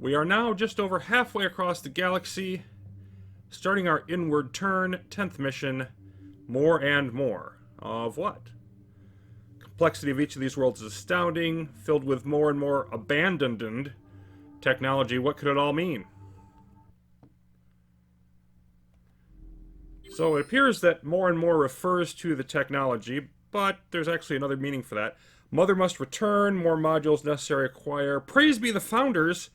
We are now just over halfway across the galaxy, starting our inward turn, 10th mission, more and more. Of what? Complexity of each of these worlds is astounding, filled with more and more abandoned technology. What could it all mean? So it appears that more and more refers to the technology, but there's actually another meaning for that. Mother must return, more modules necessary acquire. Praise be the founders!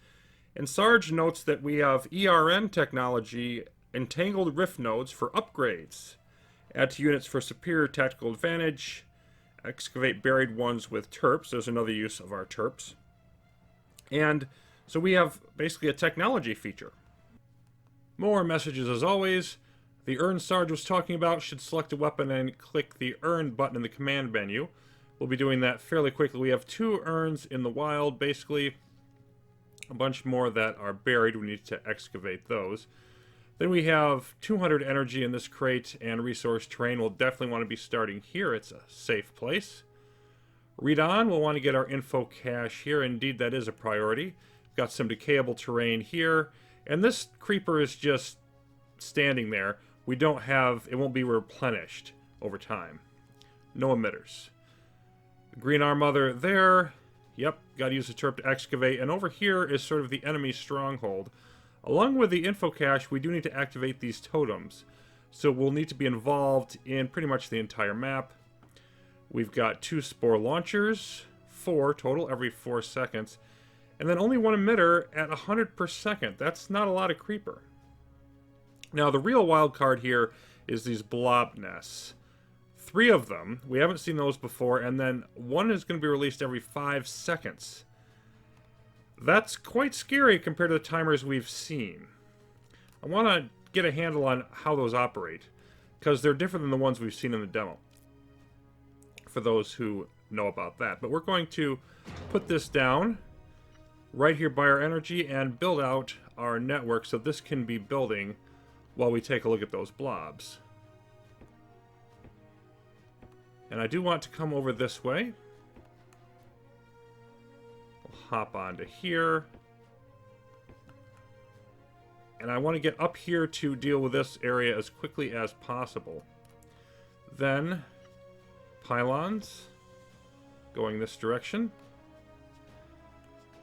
And Sarge notes that we have ERN technology, entangled rift nodes for upgrades. Add to units for superior tactical advantage. Excavate buried ones with terps. There's another use of our terps. And so we have basically a technology feature. More messages as always. The urn Sarge was talking about should select a weapon and click the urn button in the command menu. We'll be doing that fairly quickly. We have 2 urns in the wild, basically. A bunch more that are buried. We need to excavate those. Then we have 200 energy in this crate and resource terrain. We'll definitely want to be starting here. It's a safe place. Read on. We'll want to get our info cache here. Indeed, that is a priority. We've got some decayable terrain here. And this creeper is just standing there. We don't have... It won't be replenished over time. No emitters. Green Arm Mother there. Yep, gotta use the terp to excavate. And over here is sort of the enemy stronghold. Along with the info cache, we do need to activate these totems. So we'll need to be involved in pretty much the entire map. We've got 2 spore launchers, 4 total every 4 seconds. And then only 1 emitter at 100 per second. That's not a lot of creeper. Now the real wild card here is these blob nests. 3 of them. We haven't seen those before, and then 1 is going to be released every 5 seconds. That's quite scary compared to the timers we've seen. I want to get a handle on how those operate, because they're different than the ones we've seen in the demo, for those who know about that. But we're going to put this down right here by our energy and build out our network so this can be building while we take a look at those blobs. And I do want to come over this way. We'll hop onto here. And I want to get up here to deal with this area as quickly as possible. Then, pylons going this direction.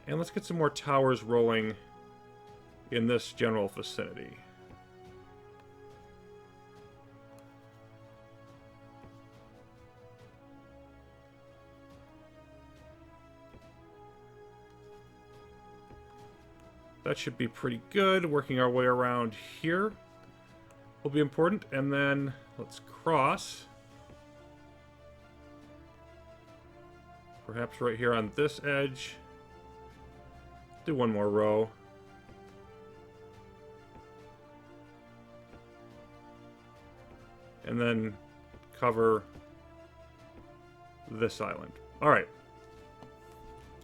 And let's get some more towers rolling in this general vicinity. That should be pretty good. Working our way around here will be important. And then let's cross. Perhaps right here on this edge. Do 1 more row. And then cover this island. Alright.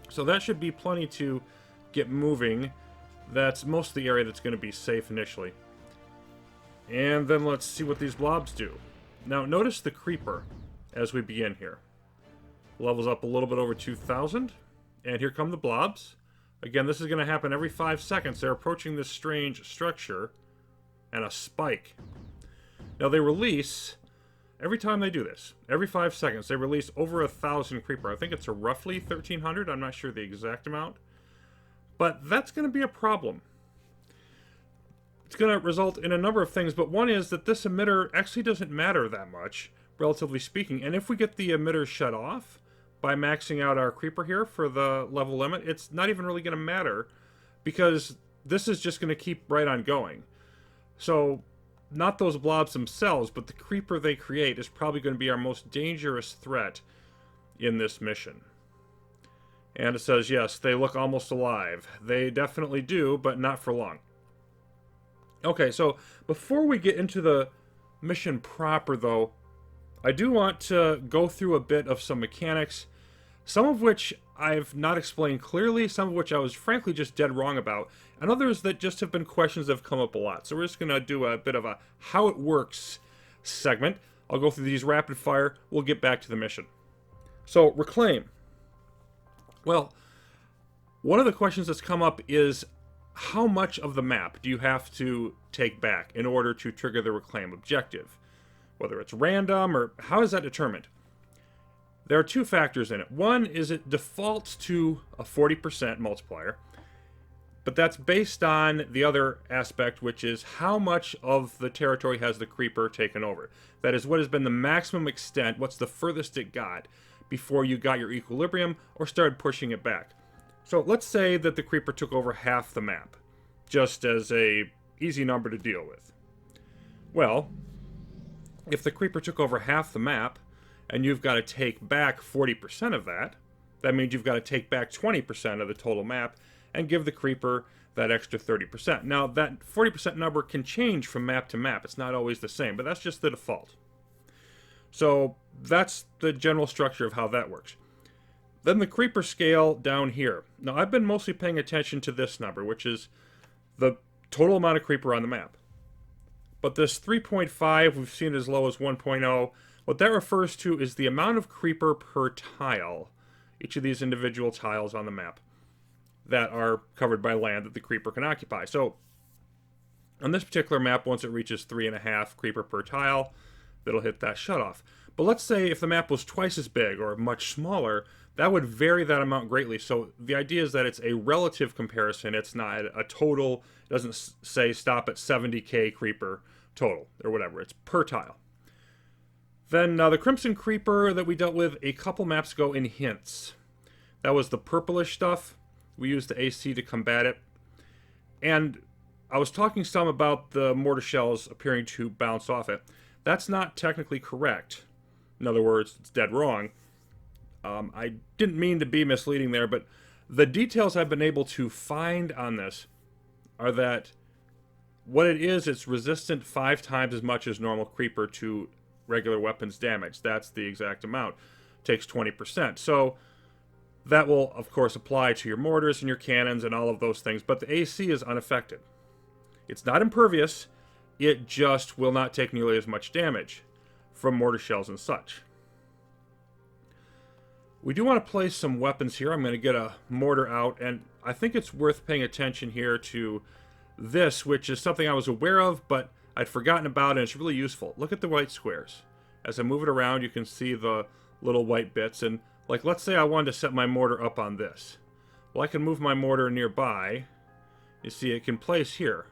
So that should be plenty to get moving. That's most of the area that's going to be safe initially. And then let's see what these blobs do. Now, notice the creeper as we begin here. Levels up a little bit over 2,000. And here come the blobs. Again, this is going to happen every 5 seconds. They're approaching this strange structure and a spike. Now, they release, every time they do this, every 5 seconds, they release over 1,000 creeper. I think it's a roughly 1,300. I'm not sure the exact amount. But that's going to be a problem. It's going to result in a number of things, but one is that this emitter actually doesn't matter that much, relatively speaking. And if we get the emitter shut off by maxing out our creeper here for the level limit, it's not even really going to matter, because this is just going to keep right on going. So, not those blobs themselves, but the creeper they create is probably going to be our most dangerous threat in this mission. And it says, yes, they look almost alive. They definitely do, but not for long. Okay, so before we get into the mission proper, though, I do want to go through a bit of some mechanics, some of which I've not explained clearly, some of which I was frankly just dead wrong about, and others that just have been questions that have come up a lot. So we're just going to do a bit of a how it works segment. I'll go through these rapid fire. We'll get back to the mission. So, reclaim. Well, one of the questions that's come up is how much of the map do you have to take back in order to trigger the reclaim objective? Whether it's random or how is that determined? There are two factors in it. One is it defaults to a 40% multiplier, but that's based on the other aspect, which is how much of the territory has the creeper taken over. That is, what has been the maximum extent, what's the furthest it got before you got your equilibrium or started pushing it back. So let's say that the creeper took over half the map, just as a easy number to deal with. Well, if the creeper took over half the map, and you've got to take back 40% of that, that means you've got to take back 20% of the total map and give the creeper that extra 30%. Now, that 40% number can change from map to map. It's not always the same, but that's just the default. So that's the general structure of how that works. Then the creeper scale down here. Now, I've been mostly paying attention to this number, which is the total amount of creeper on the map. But this 3.5, we've seen as low as 1.0. What that refers to is the amount of creeper per tile, each of these individual tiles on the map, that are covered by land that the creeper can occupy. So, on this particular map, once it reaches 3.5 creeper per tile, that'll hit that shutoff. But let's say if the map was twice as big or much smaller, that would vary that amount greatly. So the idea is that it's a relative comparison. It's not a total. It doesn't say stop at 70k creeper total or whatever. It's per tile. Then the Crimson Creeper that we dealt with a couple maps ago in Hints. That was the purplish stuff. We used the AC to combat it. And I was talking some about the mortar shells appearing to bounce off it. That's not technically correct. In other words, it's dead wrong. I didn't mean to be misleading there, but the details I've been able to find on this are that what it is, it's resistant 5 times as much as normal creeper to regular weapons damage. That's the exact amount. Takes 20%. So that will, of course, apply to your mortars and your cannons and all of those things, but the AC is unaffected. It's not impervious, it just will not take nearly as much damage from mortar shells and such. We do want to place some weapons here. I'm going to get a mortar out, and I think it's worth paying attention here to this, which is something I was aware of, but I'd forgotten about, and it's really useful. Look at the white squares. As I move it around, you can see the little white bits, and like, let's say I wanted to set my mortar up on this. Well, I can move my mortar nearby. You see, it can place here.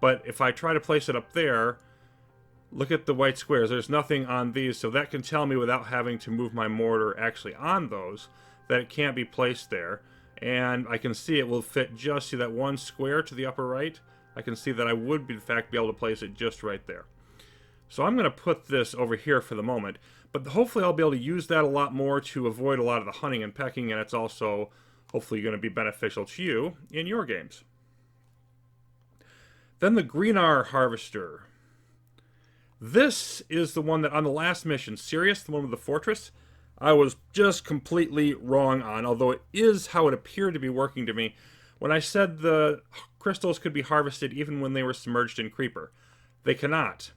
But if I try to place it up there, look at the white squares. There's nothing on these, so that can tell me without having to move my mortar actually on those that it can't be placed there. And I can see it will fit just, see that one square to the upper right? I can see that I would, in fact, be able to place it just right there. So I'm going to put this over here for the moment, but hopefully I'll be able to use that a lot more to avoid a lot of the hunting and pecking, and it's also hopefully going to be beneficial to you in your games. Then the Greenar Harvester. This is the one that on the last mission, Sirius, the one with the fortress, I was just completely wrong on, although it is how it appeared to be working to me when I said the crystals could be harvested even when they were submerged in creeper. They cannot.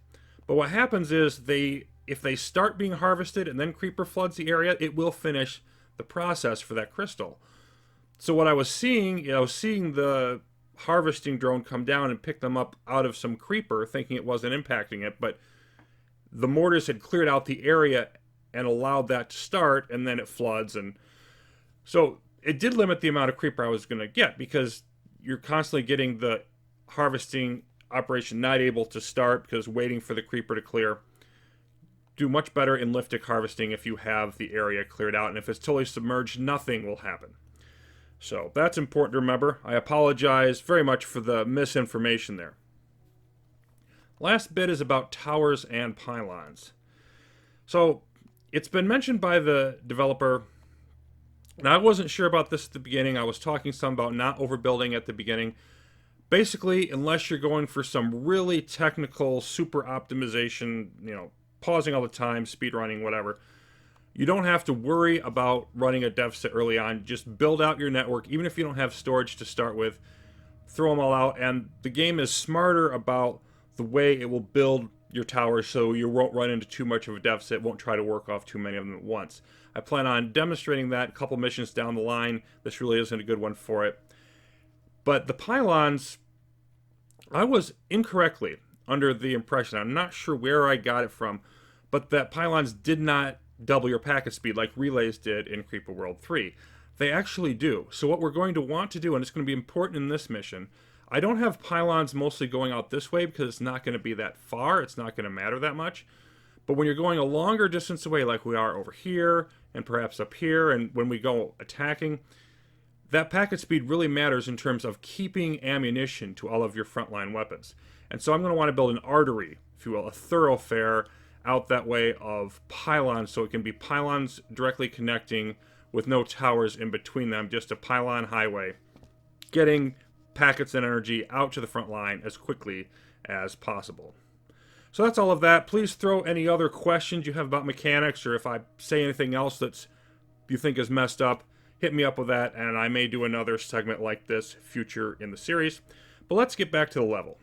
But what happens is if they start being harvested and then creeper floods the area, it will finish the process for that crystal. So what I was seeing the harvesting drone come down and pick them up out of some creeper, thinking it wasn't impacting it, but the mortars had cleared out the area and allowed that to start, and then it floods. And so it did limit the amount of creeper I was going to get, because you're constantly getting the harvesting operation not able to start because waiting for the creeper to clear. Do much better in liftic harvesting if you have the area cleared out, and if it's totally submerged, nothing will happen. So that's important to remember. I apologize very much for the misinformation there. Last bit is about towers and pylons. So it's been mentioned by the developer, and I wasn't sure about this at the beginning. I was talking some about not overbuilding at the beginning. Basically, unless you're going for some really technical super optimization, pausing all the time, speed running, whatever, you don't have to worry about running a deficit early on. Just build out your network, even if you don't have storage to start with. Throw them all out, and the game is smarter about the way it will build your towers so you won't run into too much of a deficit, won't try to work off too many of them at once. I plan on demonstrating that a couple missions down the line. This really isn't a good one for it. But the pylons, I was incorrectly under the impression, I'm not sure where I got it from, but that pylons did not double your packet speed like relays did in Creeper World 3. They actually do. So what we're going to want to do, and it's going to be important in this mission, I don't have pylons mostly going out this way because it's not going to be that far. It's not going to matter that much. But when you're going a longer distance away, like we are over here and perhaps up here, and when we go attacking, that packet speed really matters in terms of keeping ammunition to all of your frontline weapons. And so I'm going to want to build an artery, if you will, a thoroughfare out that way of pylons, so it can be pylons directly connecting with no towers in between them, just a pylon highway, getting packets and energy out to the front line as quickly as possible. So that's all of that. Please throw any other questions you have about mechanics, or if I say anything else that you think is messed up, hit me up with that, and I may do another segment like this future in the series. But let's get back to the level.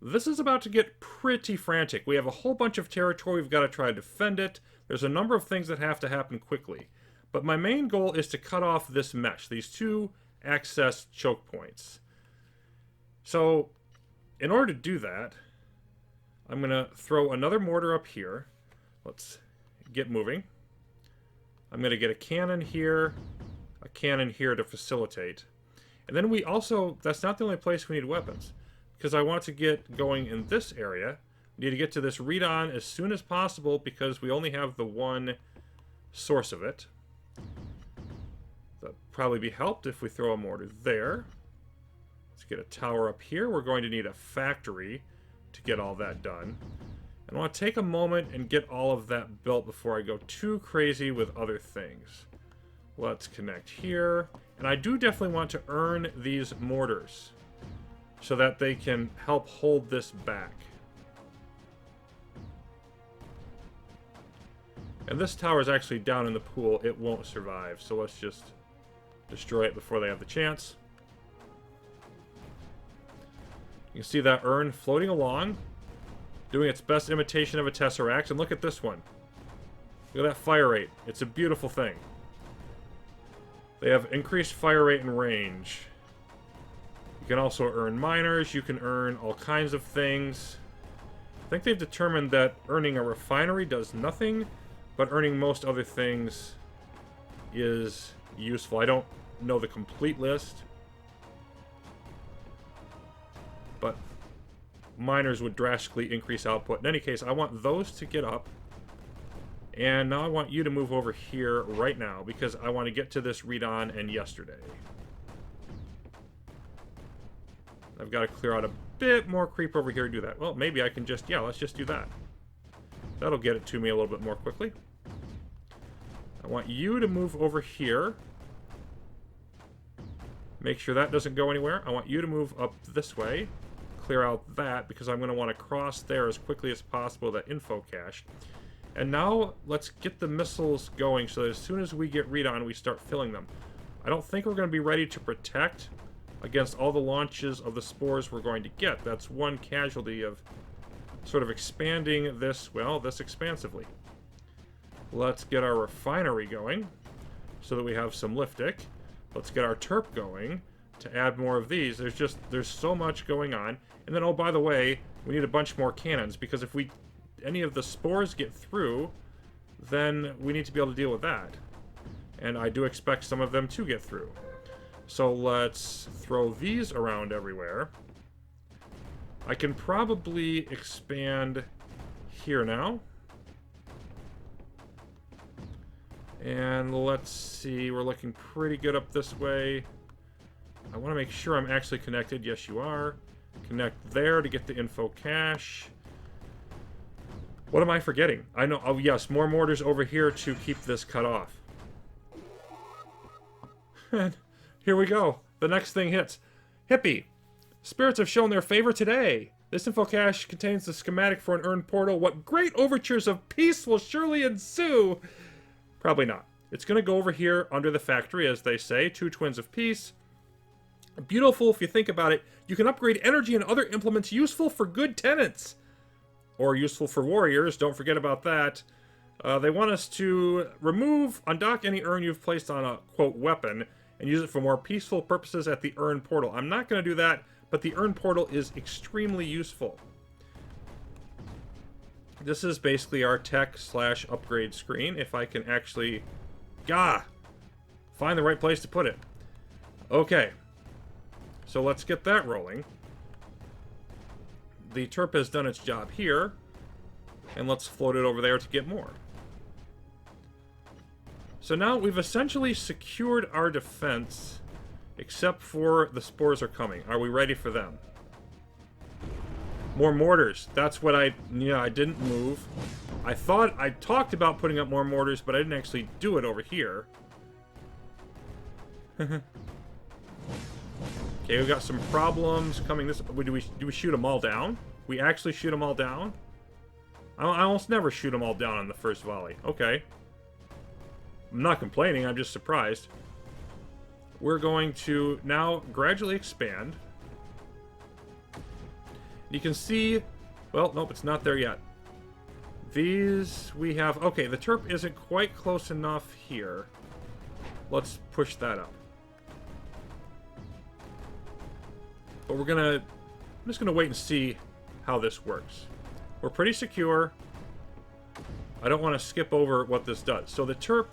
This is about to get pretty frantic. We have a whole bunch of territory. We've got to try to defend it. There's a number of things that have to happen quickly. But my main goal is to cut off this mesh, these two access choke points. So, in order to do that, I'm going to throw another mortar up here. Let's get moving. I'm going to get a cannon here to facilitate. And then we also, that's not the only place we need weapons, because I want to get going in this area. We need to get to this read-on as soon as possible because we only have the one source of it. That'd probably be helped if we throw a mortar there. Let's get a tower up here. We're going to need a factory to get all that done. And I want to take a moment and get all of that built before I go too crazy with other things. Let's connect here. And I do definitely want to earn these mortars so that they can help hold this back. And this tower is actually down in the pool. It won't survive, so let's just destroy it before they have the chance. You can see that urn floating along, doing its best imitation of a tesseract. And look at this one. Look at that fire rate. It's a beautiful thing. They have increased fire rate and range. You can also earn miners. You can earn all kinds of things. I think they've determined that earning a refinery does nothing, but earning most other things is useful. I don't know the complete list, but miners would drastically increase output. In any case, I want those to get up. And now I want you to move over here right now because I want to get to this read-on and yesterday. I've got to clear out a bit more creep over here to do that. Well, maybe I can just, yeah, let's just do that. That'll get it to me a little bit more quickly. I want you to move over here. Make sure that doesn't go anywhere. I want you to move up this way. Clear out that because I'm going to want to cross there as quickly as possible, that info cache. And now let's get the missiles going so that as soon as we get read-on, we start filling them. I don't think we're going to be ready to protect against all the launches of the spores we're going to get. That's one casualty of sort of expanding this, well, this expansively. Let's get our refinery going so that we have some liftic. Let's get our terp going to add more of these. There's so much going on. And then, oh, by the way, we need a bunch more cannons because if any of the spores get through, then we need to be able to deal with that. And I do expect some of them to get through. So let's throw these around everywhere. I can probably expand here now. And let's see, we're looking pretty good up this way. I want to make sure I'm actually connected. Yes, you are. Connect there to get the info cache. What am I forgetting? I know, oh yes, more mortars over here to keep this cut off. And here we go. The next thing hits. Hippie. Spirits have shown their favor today. This info cache contains the schematic for an urn portal. What great overtures of peace will surely ensue? Probably not. It's going to go over here under the factory, as they say. 2 twins of peace. Beautiful if you think about it. You can upgrade energy and other implements useful for good tenants. Or useful for warriors. Don't forget about that. They want us to undock any urn you've placed on a, quote, weapon, and use it for more peaceful purposes at the Urn Portal. I'm not going to do that, but the Urn Portal is extremely useful. This is basically our tech/upgrade screen, if I can actually... find the right place to put it. Okay. So let's get that rolling. The Terp has done its job here. And let's float it over there to get more. So now we've essentially secured our defense, except for the spores are coming. Are we ready for them? More mortars. That's what I didn't move. I thought I talked about putting up more mortars, but I didn't actually do it over here. Okay, we've got some problems coming this... Do we shoot them all down? We actually shoot them all down? I almost never shoot them all down on the first volley. Okay. I'm not complaining, I'm just surprised. We're going to now gradually expand. You can see... Well, nope, it's not there yet. These we have... Okay, the Terp isn't quite close enough here. Let's push that up. But we're gonna... I'm just gonna wait and see how this works. We're pretty secure. I don't want to skip over what this does. So the Terp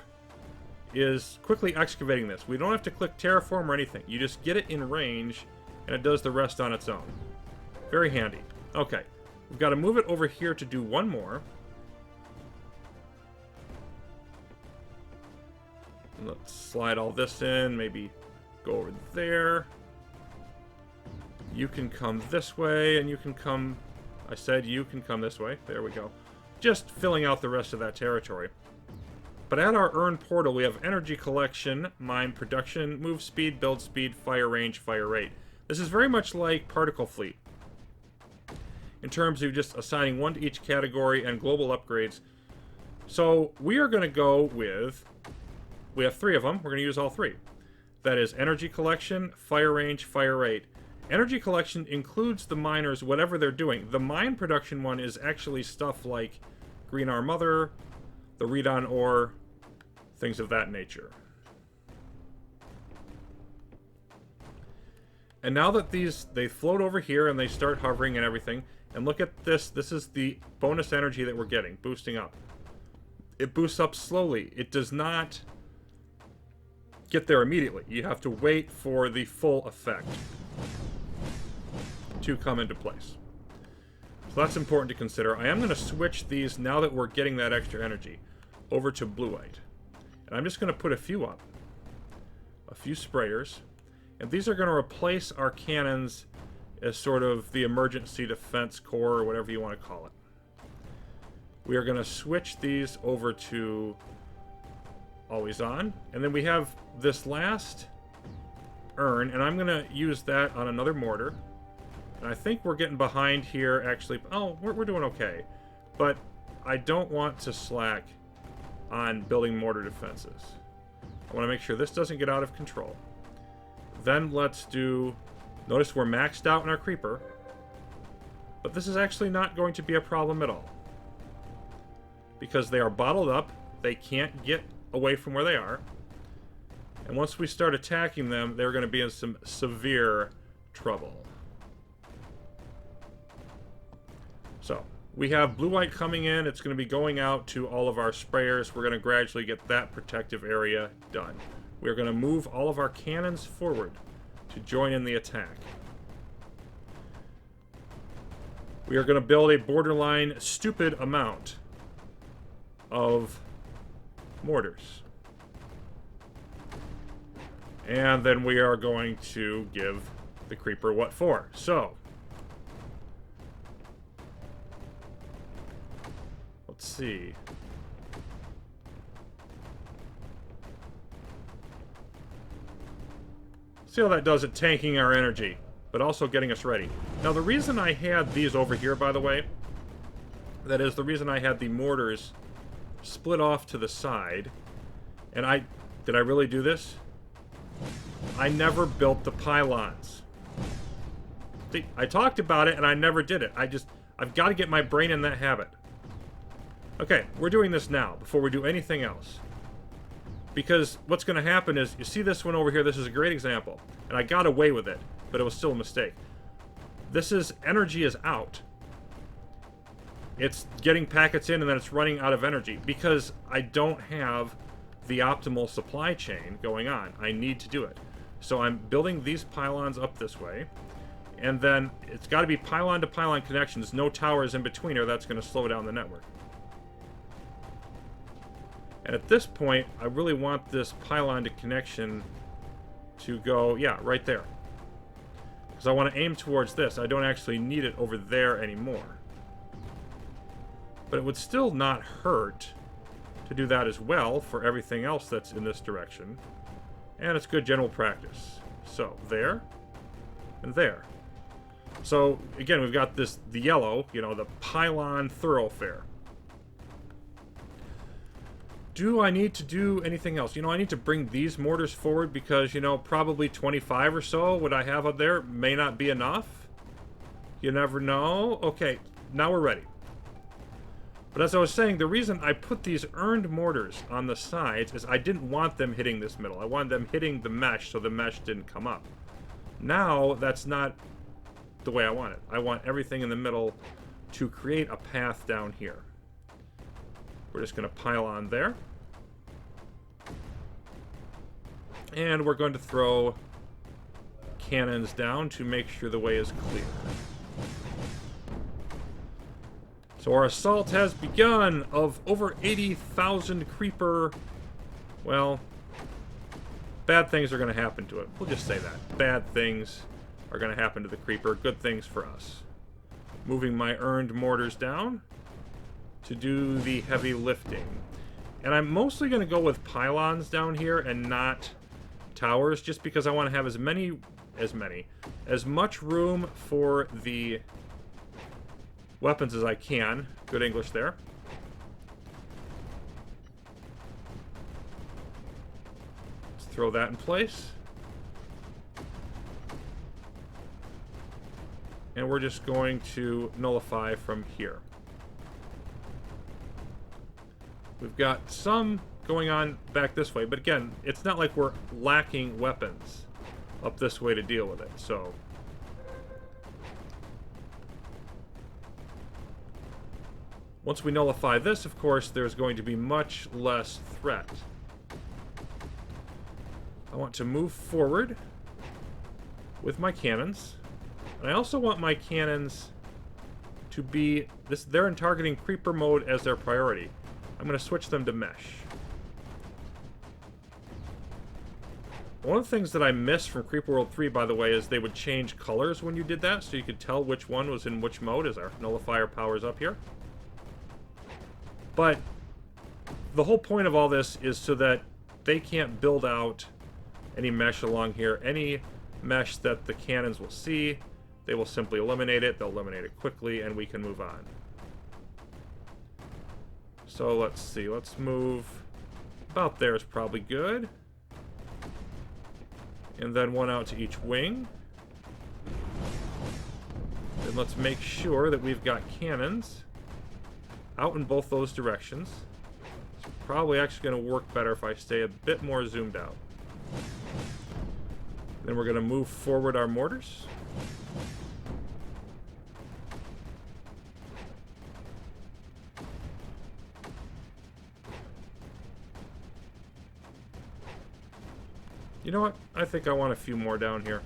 is quickly excavating this. We don't have to click terraform or anything. You just get it in range, and it does the rest on its own. Very handy. Okay. We've got to move it over here to do one more. Let's slide all this in. Maybe go over there. You can come this way, and you can come... I said you can come this way. There we go. Just filling out the rest of that territory. But at our Urn Portal, we have energy collection, mine production, move speed, build speed, fire range, fire rate. This is very much like Particle Fleet, in terms of just assigning one to each category and global upgrades. So we are going to go with... We have 3 of them. We're going to use all 3. That is energy collection, fire range, fire rate. Energy collection includes the miners, whatever they're doing. The mine production one is actually stuff like Green Our Mother, the Redon ore, things of that nature. And now that they float over here and they start hovering and everything, and look at this, this is the bonus energy that we're getting, boosting up. It boosts up slowly. It does not get there immediately. You have to wait for the full effect to come into place. So that's important to consider. I am going to switch these, now that we're getting that extra energy, over to Bluite. And I'm just going to put a few up. A few sprayers. And these are going to replace our cannons as sort of the emergency defense core, or whatever you want to call it. We are going to switch these over to always on. And then we have this last urn, and I'm going to use that on another mortar. And I think we're getting behind here, actually. Oh, we're doing okay. But I don't want to slack on building mortar defenses. I want to make sure this doesn't get out of control. Then let's do... Notice we're maxed out in our creeper. But this is actually not going to be a problem at all. Because they are bottled up. They can't get away from where they are. And once we start attacking them, they're going to be in some severe trouble. So, we have Bluite coming in. It's going to be going out to all of our sprayers. We're going to gradually get that protective area done. We're going to move all of our cannons forward to join in the attack. We are going to build a borderline stupid amount of mortars. And then we are going to give the creeper what for. So, let's see. See how that does at tanking our energy, but also getting us ready. Now, the reason I had these over here, by the way, that is the reason I had the mortars split off to the side, and did I really do this? I never built the pylons. See, I talked about it, and I never did it. I've got to get my brain in that habit. Okay, we're doing this now, before we do anything else. Because what's going to happen is, you see this one over here, this is a great example. And I got away with it, but it was still a mistake. This is, energy is out. It's getting packets in and then it's running out of energy. Because I don't have the optimal supply chain going on. I need to do it. So I'm building these pylons up this way. And then it's got to be pylon to pylon connections, no towers in between, or that's going to slow down the network. And at this point, I really want this pylon to connection to go, yeah, right there. Because I want to aim towards this. I don't actually need it over there anymore. But it would still not hurt to do that as well for everything else that's in this direction. And it's good general practice. So, there, and there. So, again, we've got this, the yellow, you know, the pylon thoroughfare. Do I need to do anything else? You know, I need to bring these mortars forward because, you know, probably 25 or so what I have up there may not be enough. You never know. Okay, now we're ready. But as I was saying, the reason I put these earned mortars on the sides is I didn't want them hitting this middle. I wanted them hitting the mesh so the mesh didn't come up. Now, that's not the way I want it. I want everything in the middle to create a path down here. We're just going to pile on there. And we're going to throw cannons down to make sure the way is clear. So our assault has begun of over 80,000 creeper. Well, bad things are going to happen to it. We'll just say that. Bad things are going to happen to the creeper. Good things for us. Moving my earned mortars down to do the heavy lifting. And I'm mostly going to go with pylons down here and not towers, just because I want to have as much room for the weapons as I can. Good English there. Let's throw that in place. And we're just going to nullify from here. We've got some going on back this way, but again, it's not like we're lacking weapons up this way to deal with it, so... Once we nullify this, of course, there's going to be much less threat. I want to move forward with my cannons. And I also want my cannons to be... they're in targeting creeper mode as their priority. I'm going to switch them to mesh. One of the things that I missed from Creeper World 3, by the way, is they would change colors when you did that, so you could tell which one was in which mode as our nullifier powers up here. But the whole point of all this is so that they can't build out any mesh along here. Any mesh that the cannons will see, they will simply eliminate it. They'll eliminate it quickly, and we can move on. So let's see. Let's move about there is probably good. And then one out to each wing. Then let's make sure that we've got cannons out in both those directions. It's probably actually going to work better if I stay a bit more zoomed out. Then we're going to move forward our mortars. You know what? I think I want a few more down here.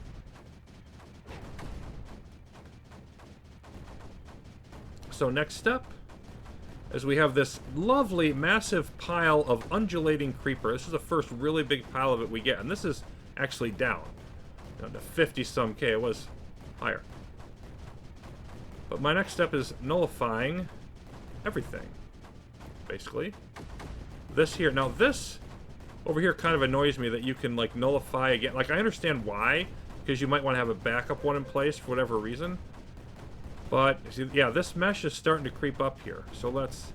So next step is we have this lovely, massive pile of undulating creeper. This is the first really big pile of it we get, and this is actually down. Down to 50-some K. It was higher. But my next step is nullifying everything, basically. This here. Now this over here kind of annoys me that you can, like, nullify again. Like, I understand why, because you might want to have a backup one in place for whatever reason. But, yeah, this mesh is starting to creep up here. So let's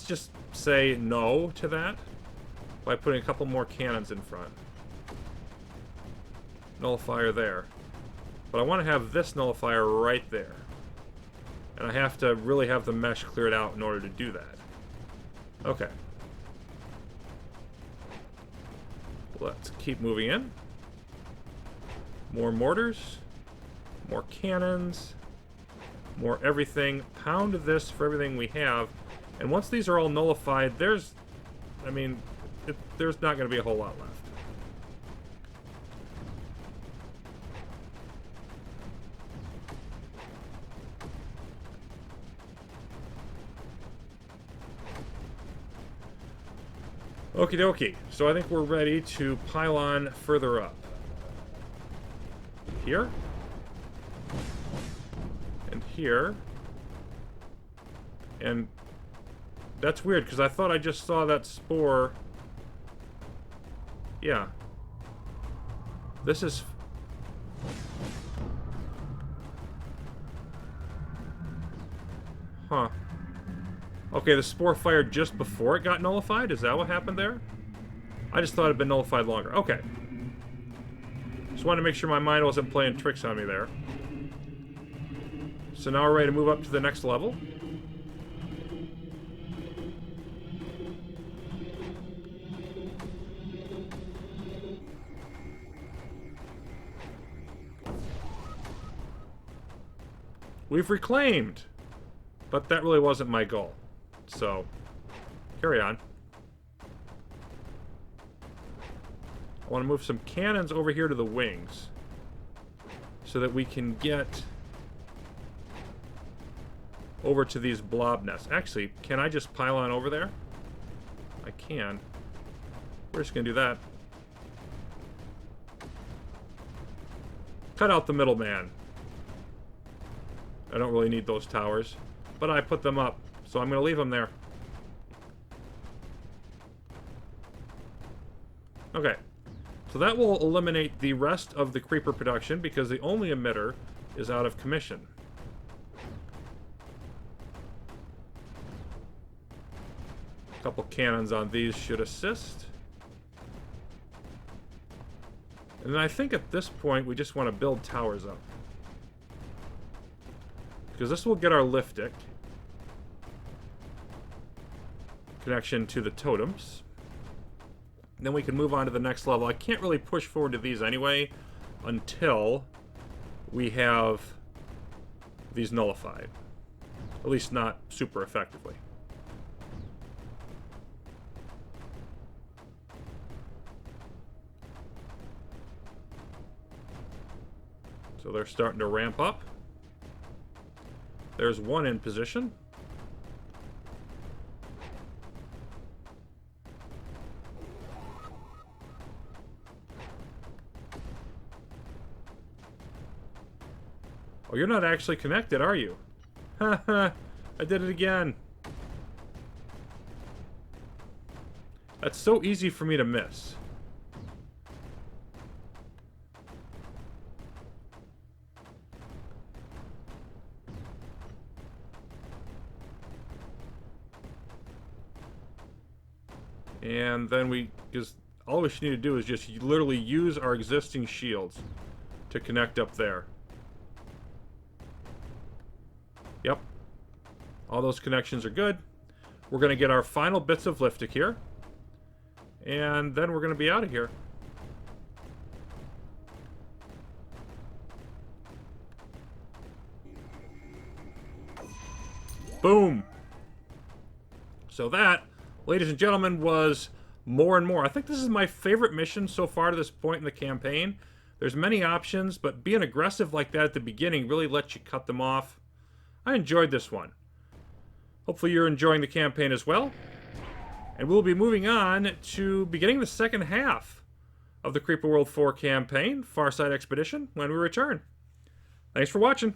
just say no to that by putting a couple more cannons in front. Nullifier there. But I want to have this nullifier right there. And I have to really have the mesh cleared out in order to do that. Okay. Let's keep moving in. More mortars. More cannons. More everything. Pound this for everything we have. And once these are all nullified, there's... I mean, there's not going to be a whole lot left. Okie dokie. So I think we're ready to pile on further up. Here. And here. And that's weird, because I thought I just saw that spore. Yeah. This is... Huh. Okay, the spore fired just before it got nullified? Is that what happened there? I just thought it had been nullified longer. Okay. Just wanted to make sure my mind wasn't playing tricks on me there. So now we're ready to move up to the next level. We've reclaimed! But that really wasn't my goal. So, carry on. I want to move some cannons over here to the wings. So that we can get over to these blob nests. Actually, can I just pile on over there? I can. We're just going to do that. Cut out the middleman. I don't really need those towers. But I put them up, so I'm going to leave them there. Okay. So that will eliminate the rest of the creeper production, because the only emitter is out of commission. A couple cannons on these should assist. And then I think at this point we just want to build towers up. Because this will get our Liftic connection to the totems. Then we can move on to the next level. I can't really push forward to these anyway until we have these nullified. At least not super effectively. So they're starting to ramp up. There's one in position. Oh, you're not actually connected, are you? Haha, I did it again. That's so easy for me to miss. And then because all we need to do is just literally use our existing shields to connect up there. Yep. All those connections are good. We're going to get our final bits of Liftic here. And then we're going to be out of here. Boom! So that, ladies and gentlemen, was More and More. I think this is my favorite mission so far to this point in the campaign. There's many options, but being aggressive like that at the beginning really lets you cut them off. I enjoyed this one. Hopefully you're enjoying the campaign as well. And we'll be moving on to beginning the second half of the Creeper World 4 campaign, Farside Expedition, when we return. Thanks for watching.